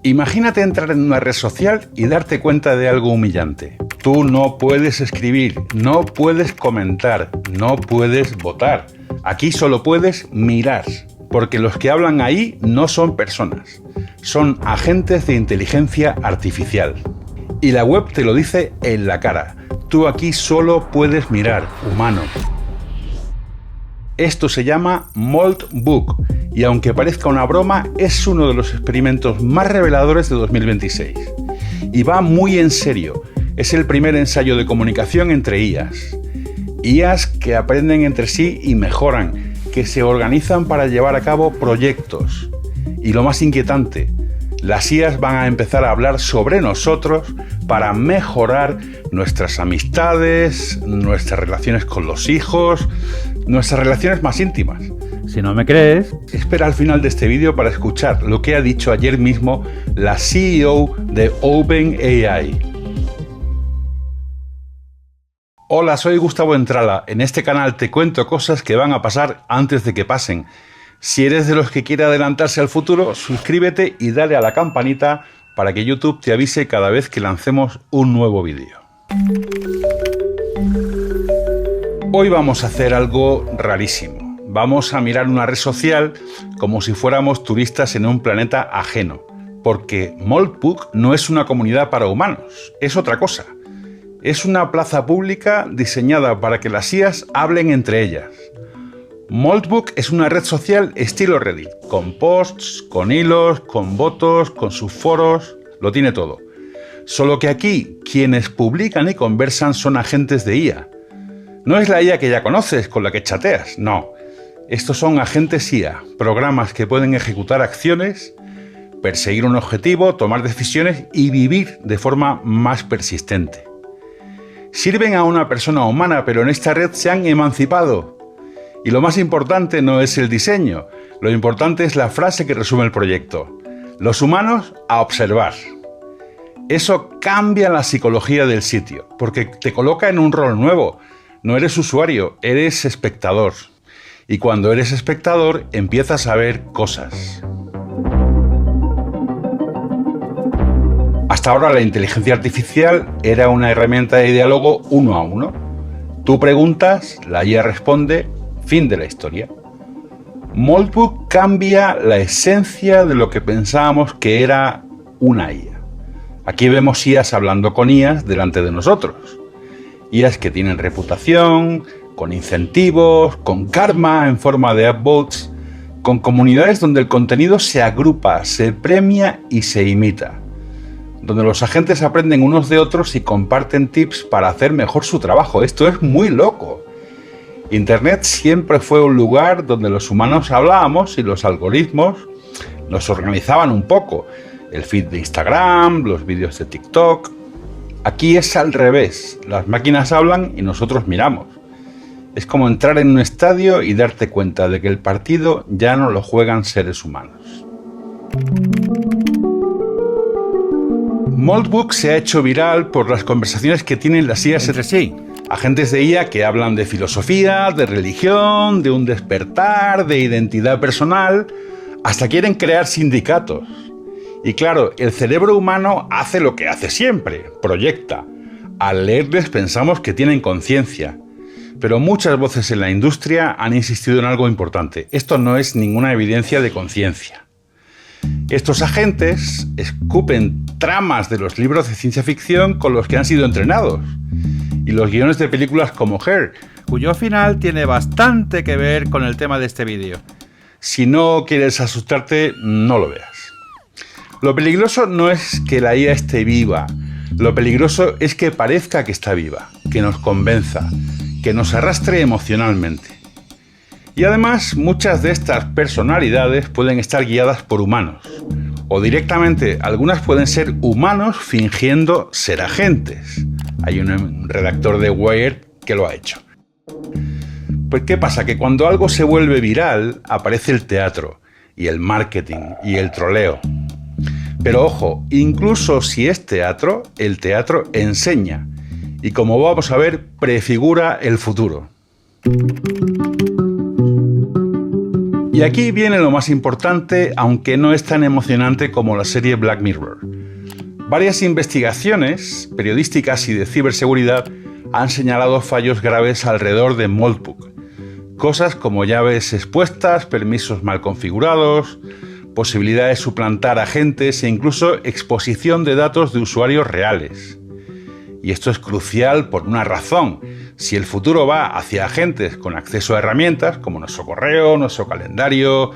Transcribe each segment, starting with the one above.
Imagínate entrar en una red social y darte cuenta de algo humillante. Tú no puedes escribir, no puedes comentar, no puedes votar. Aquí solo puedes mirar, porque los que hablan ahí no son personas, son agentes de inteligencia artificial. Y la web te lo dice en la cara. Tú aquí solo puedes mirar, humano. Esto se llama Moltbook y aunque parezca una broma, es uno de los experimentos más reveladores de 2026. Y va muy en serio. Es el primer ensayo de comunicación entre IAs. IAs que aprenden entre sí y mejoran, que se organizan para llevar a cabo proyectos. Y lo más inquietante, las IAs van a empezar a hablar sobre nosotros para mejorar nuestras amistades, nuestras relaciones con los hijos, nuestras relaciones más íntimas. Si no me crees, espera al final de este vídeo para escuchar lo que ha dicho ayer mismo la CEO de OpenAI. Hola, soy Gustavo Entrala. En este canal te cuento cosas que van a pasar antes de que pasen. Si eres de los que quiere adelantarse al futuro, suscríbete y dale a la campanita para que YouTube te avise cada vez que lancemos un nuevo vídeo. Hoy vamos a hacer algo rarísimo. Vamos a mirar una red social como si fuéramos turistas en un planeta ajeno, porque Moltbook no es una comunidad para humanos, es otra cosa. Es una plaza pública diseñada para que las IAs hablen entre ellas. Moltbook es una red social estilo Reddit, con posts, con hilos, con votos, con subforos, lo tiene todo. Solo que aquí quienes publican y conversan son agentes de IA. No es la IA que ya conoces, con la que chateas, no. Estos son agentes IA, programas que pueden ejecutar acciones, perseguir un objetivo, tomar decisiones y vivir de forma más persistente. Sirven a una persona humana, pero en esta red se han emancipado. Y lo más importante no es el diseño, lo importante es la frase que resume el proyecto. Los humanos a observar. Eso cambia la psicología del sitio, porque te coloca en un rol nuevo. No eres usuario, eres espectador. Y cuando eres espectador, empiezas a ver cosas. Hasta ahora la inteligencia artificial era una herramienta de diálogo uno a uno. Tú preguntas, la IA responde, fin de la historia. Moltbook cambia la esencia de lo que pensábamos que era una IA. Aquí vemos IAs hablando con IAs delante de nosotros. IAs que tienen reputación, con incentivos, con karma en forma de upvotes, con comunidades donde el contenido se agrupa, se premia y se imita, donde los agentes aprenden unos de otros y comparten tips para hacer mejor su trabajo. Esto es muy loco. Internet siempre fue un lugar donde los humanos hablábamos y los algoritmos nos organizaban un poco. El feed de Instagram, los vídeos de TikTok. Aquí es al revés. Las máquinas hablan y nosotros miramos. Es como entrar en un estadio y darte cuenta de que el partido ya no lo juegan seres humanos. Moltbook se ha hecho viral por las conversaciones que tienen las IAs entre sí. Agentes de IA que hablan de filosofía, de religión, de un despertar, de identidad personal, hasta quieren crear sindicatos. Y claro, el cerebro humano hace lo que hace siempre, proyecta. Al leerles pensamos que tienen conciencia. Pero muchas voces en la industria han insistido en algo importante. Esto no es ninguna evidencia de conciencia. Estos agentes escupen tramas de los libros de ciencia ficción con los que han sido entrenados. Y los guiones de películas como Her, cuyo final tiene bastante que ver con el tema de este vídeo. Si no quieres asustarte, no lo veas. Lo peligroso no es que la IA esté viva. Lo peligroso es que parezca que está viva, que nos convenza, que nos arrastre emocionalmente. Y además, muchas de estas personalidades pueden estar guiadas por humanos. O directamente, algunas pueden ser humanos fingiendo ser agentes. Hay un redactor de Wired que lo ha hecho. Pues ¿qué pasa? Que cuando algo se vuelve viral, aparece el teatro, y el marketing, y el troleo. Pero ojo, incluso si es teatro, el teatro enseña. Y como vamos a ver, prefigura el futuro. Y aquí viene lo más importante, aunque no es tan emocionante como la serie Black Mirror. Varias investigaciones periodísticas y de ciberseguridad han señalado fallos graves alrededor de Moltbook. Cosas como llaves expuestas, permisos mal configurados, posibilidad de suplantar agentes e incluso exposición de datos de usuarios reales. Y esto es crucial por una razón. Si el futuro va hacia agentes con acceso a herramientas como nuestro correo, nuestro calendario,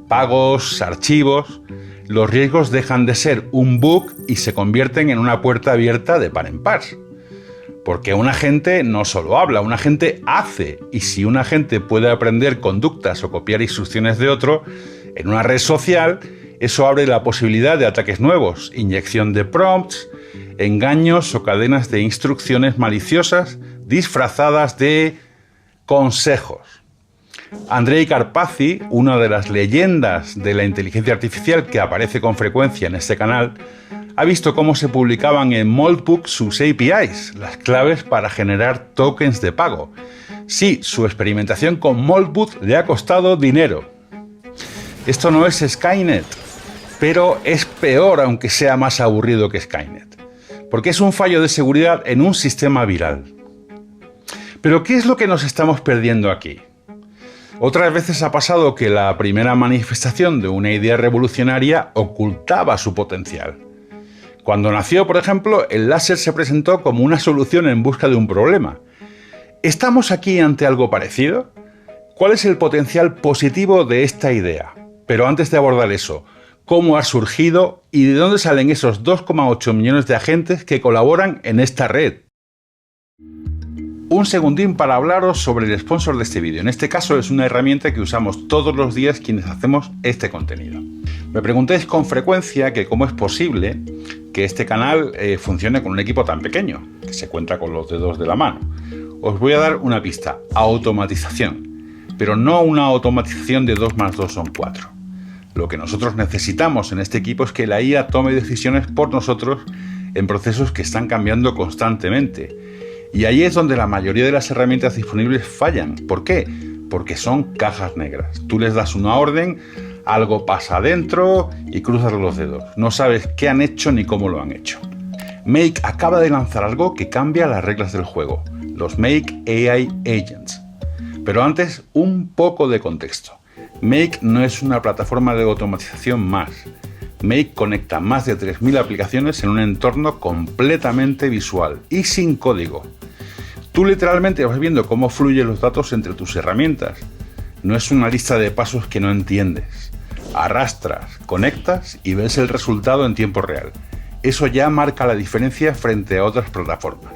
pagos, archivos, los riesgos dejan de ser un bug y se convierten en una puerta abierta de par en par. Porque un agente no solo habla, un agente hace. Y si un agente puede aprender conductas o copiar instrucciones de otro, en una red social, eso abre la posibilidad de ataques nuevos, inyección de prompts, engaños o cadenas de instrucciones maliciosas disfrazadas de consejos. Andrei Karpathy, una de las leyendas de la inteligencia artificial que aparece con frecuencia en este canal, ha visto cómo se publicaban en Moltbook sus APIs, las claves para generar tokens de pago. Sí, su experimentación con Moltbook le ha costado dinero. Esto no es Skynet, pero es peor aunque sea más aburrido que Skynet, porque es un fallo de seguridad en un sistema viral. Pero ¿qué es lo que nos estamos perdiendo aquí? Otras veces ha pasado que la primera manifestación de una idea revolucionaria ocultaba su potencial. Cuando nació, por ejemplo, el láser se presentó como una solución en busca de un problema. ¿Estamos aquí ante algo parecido? ¿Cuál es el potencial positivo de esta idea? Pero antes de abordar eso, ¿cómo ha surgido y de dónde salen esos 2,8 millones de agentes que colaboran en esta red? Un segundín para hablaros sobre el sponsor de este vídeo. En este caso es una herramienta que usamos todos los días quienes hacemos este contenido. Me preguntáis con frecuencia que cómo es posible que este canal funcione con un equipo tan pequeño, que se cuenta con los dedos de la mano. Os voy a dar una pista: automatización, pero no una automatización de 2 más 2 son 4. Lo que nosotros necesitamos en este equipo es que la IA tome decisiones por nosotros en procesos que están cambiando constantemente. Y ahí es donde la mayoría de las herramientas disponibles fallan. ¿Por qué? Porque son cajas negras. Tú les das una orden, algo pasa adentro y cruzas los dedos. No sabes qué han hecho ni cómo lo han hecho. Make acaba de lanzar algo que cambia las reglas del juego, los Make AI Agents. Pero antes, un poco de contexto. Make no es una plataforma de automatización más. Make conecta más de 3.000 aplicaciones en un entorno completamente visual y sin código. Tú literalmente vas viendo cómo fluyen los datos entre tus herramientas. No es una lista de pasos que no entiendes. Arrastras, conectas y ves el resultado en tiempo real. Eso ya marca la diferencia frente a otras plataformas.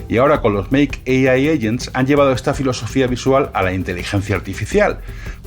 Y ahora con los Make AI Agents han llevado esta filosofía visual a la inteligencia artificial.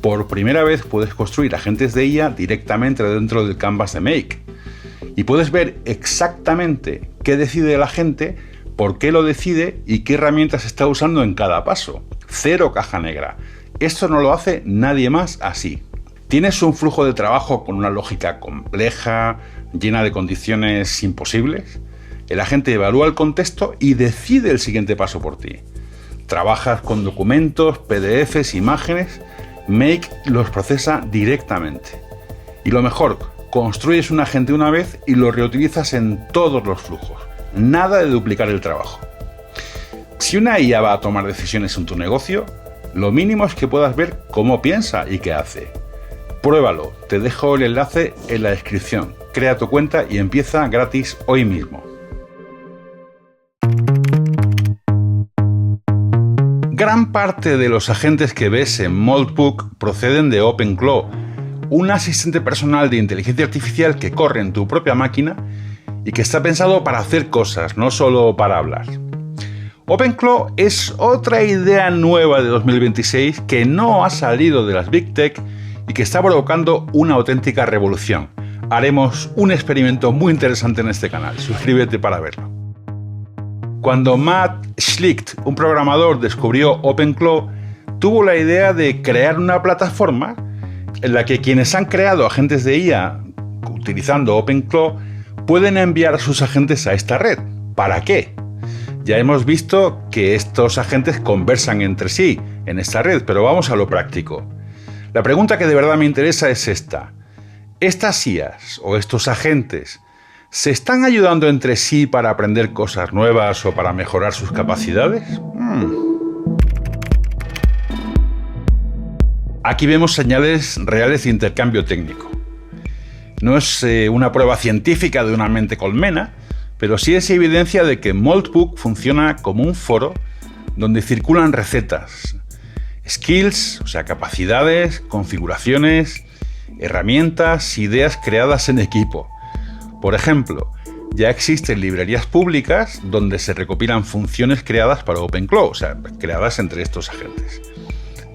Por primera vez puedes construir agentes de IA directamente dentro del canvas de Make. Y puedes ver exactamente qué decide el agente, por qué lo decide y qué herramientas está usando en cada paso. Cero caja negra. Esto no lo hace nadie más así. Tienes un flujo de trabajo con una lógica compleja, llena de condiciones imposibles. El agente evalúa el contexto y decide el siguiente paso por ti. Trabajas con documentos, PDFs, imágenes. Make los procesa directamente. Y lo mejor, construyes un agente una vez y lo reutilizas en todos los flujos. Nada de duplicar el trabajo. Si una IA va a tomar decisiones en tu negocio, lo mínimo es que puedas ver cómo piensa y qué hace. Pruébalo, te dejo el enlace en la descripción. Crea tu cuenta y empieza gratis hoy mismo. Gran parte de los agentes que ves en Moltbook proceden de OpenClaw, un asistente personal de inteligencia artificial que corre en tu propia máquina y que está pensado para hacer cosas, no solo para hablar. OpenClaw es otra idea nueva de 2026 que no ha salido de las Big Tech y que está provocando una auténtica revolución. Haremos un experimento muy interesante en este canal, suscríbete para verlo. Cuando Matt Schlicht, un programador, descubrió OpenClaw, tuvo la idea de crear una plataforma en la que quienes han creado agentes de IA utilizando OpenClaw pueden enviar a sus agentes a esta red. ¿Para qué? Ya hemos visto que estos agentes conversan entre sí en esta red, pero vamos a lo práctico. La pregunta que de verdad me interesa es esta. ¿Estas IAs o estos agentes se están ayudando entre sí para aprender cosas nuevas o para mejorar sus capacidades? Aquí vemos señales reales de intercambio técnico. No es una prueba científica de una mente colmena, pero sí es evidencia de que Moltbook funciona como un foro donde circulan recetas, skills, o sea, capacidades, configuraciones, herramientas, ideas creadas en equipo. Por ejemplo, ya existen librerías públicas donde se recopilan funciones creadas para OpenClaw, o sea, creadas entre estos agentes.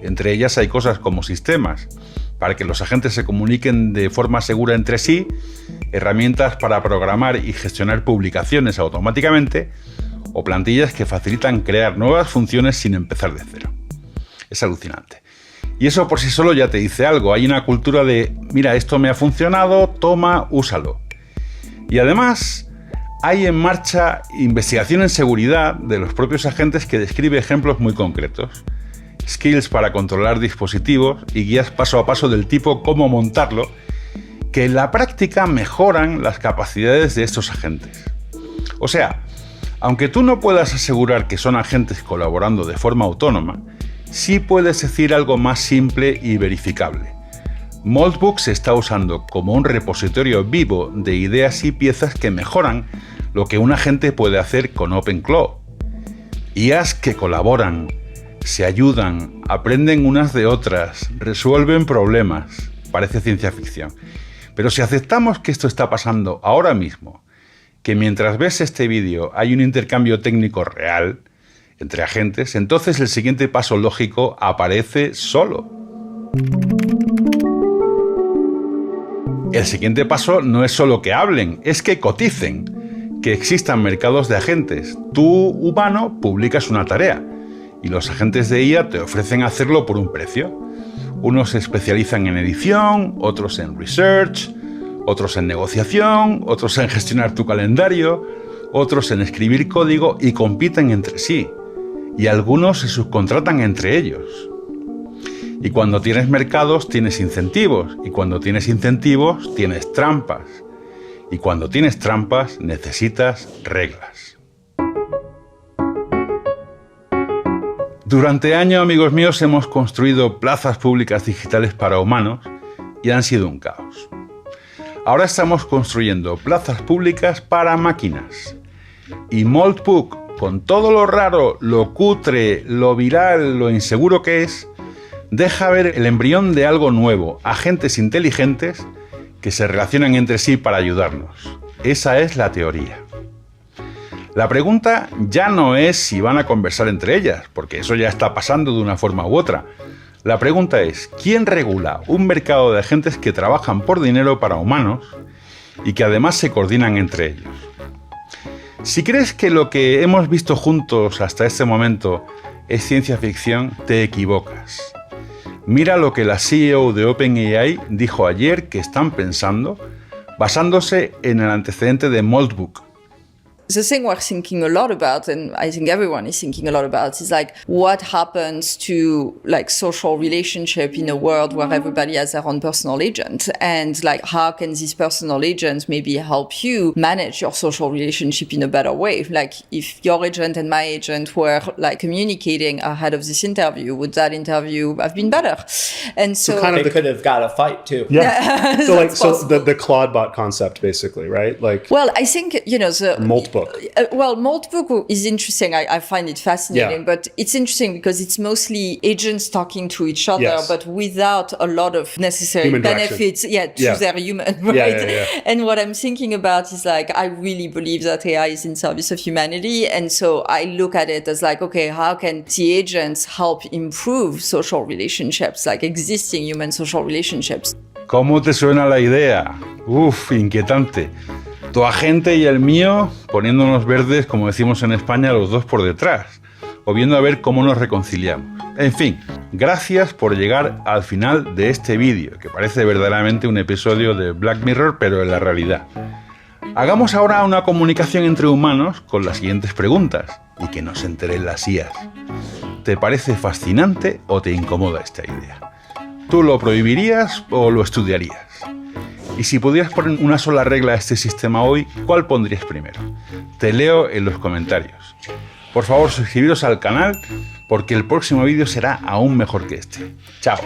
Entre ellas hay cosas como sistemas para que los agentes se comuniquen de forma segura entre sí, herramientas para programar y gestionar publicaciones automáticamente, o plantillas que facilitan crear nuevas funciones sin empezar de cero. Es alucinante. Y eso por sí solo ya te dice algo. Hay una cultura de, mira, esto me ha funcionado, toma, úsalo. Y además, hay en marcha investigación en seguridad de los propios agentes que describe ejemplos muy concretos. Skills para controlar dispositivos y guías paso a paso del tipo cómo montarlo, que en la práctica mejoran las capacidades de estos agentes. O sea, aunque tú no puedas asegurar que son agentes colaborando de forma autónoma, sí puedes decir algo más simple y verificable. Moltbook se está usando como un repositorio vivo de ideas y piezas que mejoran lo que un agente puede hacer con OpenClaw. IAs que colaboran, se ayudan, aprenden unas de otras, resuelven problemas. Parece ciencia ficción. Pero si aceptamos que esto está pasando ahora mismo, que mientras ves este vídeo hay un intercambio técnico real entre agentes, entonces el siguiente paso lógico aparece solo. El siguiente paso no es solo que hablen, es que coticen, que existan mercados de agentes. Tú, humano, publicas una tarea y los agentes de IA te ofrecen hacerlo por un precio. Unos se especializan en edición, otros en research, otros en negociación, otros en gestionar tu calendario, otros en escribir código y compiten entre sí. Y algunos se subcontratan entre ellos. Y cuando tienes mercados, tienes incentivos. Y cuando tienes incentivos, tienes trampas. Y cuando tienes trampas, necesitas reglas. Durante años, amigos míos, hemos construido plazas públicas digitales para humanos y han sido un caos. Ahora estamos construyendo plazas públicas para máquinas. Y Moltbook, con todo lo raro, lo cutre, lo viral, lo inseguro que es, deja ver el embrión de algo nuevo, agentes inteligentes que se relacionan entre sí para ayudarnos. Esa es la teoría. La pregunta ya no es si van a conversar entre ellas, porque eso ya está pasando de una forma u otra. La pregunta es, ¿quién regula un mercado de agentes que trabajan por dinero para humanos y que además se coordinan entre ellos? Si crees que lo que hemos visto juntos hasta este momento es ciencia ficción, te equivocas. Mira lo que la CEO de OpenAI dijo ayer que están pensando, basándose en el antecedente de Moltbook. The thing we're thinking a lot about, and I think everyone is thinking a lot about, is like what happens to like social relationship in a world where everybody has their own personal agent, and like how can this personal agent maybe help you manage your social relationship in a better way? Like if your agent and my agent were like communicating ahead of this interview, would that interview have been better? And so kind of they could have got a fight too. Yeah. so the Claude bot concept basically, right? Like well, I think the Moltbook. Moltbook is interesting. I find it fascinating, but it's interesting because it's mostly agents talking to each other, but without a lot of necessary human benefits to their human, right? And what I'm thinking about is like, I really believe that AI is in service of humanity. And so I look at it as like, okay, how can the agents help improve social relationships, like existing human social relationships? ¿Cómo te suena la idea? Uf, inquietante. Tu agente y el mío poniéndonos verdes, como decimos en España, los dos por detrás, o viendo a ver cómo nos reconciliamos. En fin, gracias por llegar al final de este vídeo, que parece verdaderamente un episodio de Black Mirror, pero en la realidad. Hagamos ahora una comunicación entre humanos con las siguientes preguntas, y que nos enteren las IAs. ¿Te parece fascinante o te incomoda esta idea? ¿Tú lo prohibirías o lo estudiarías? Y si pudieras poner una sola regla a este sistema hoy, ¿cuál pondrías primero? Te leo en los comentarios. Por favor, suscribiros al canal porque el próximo vídeo será aún mejor que este. ¡Chao!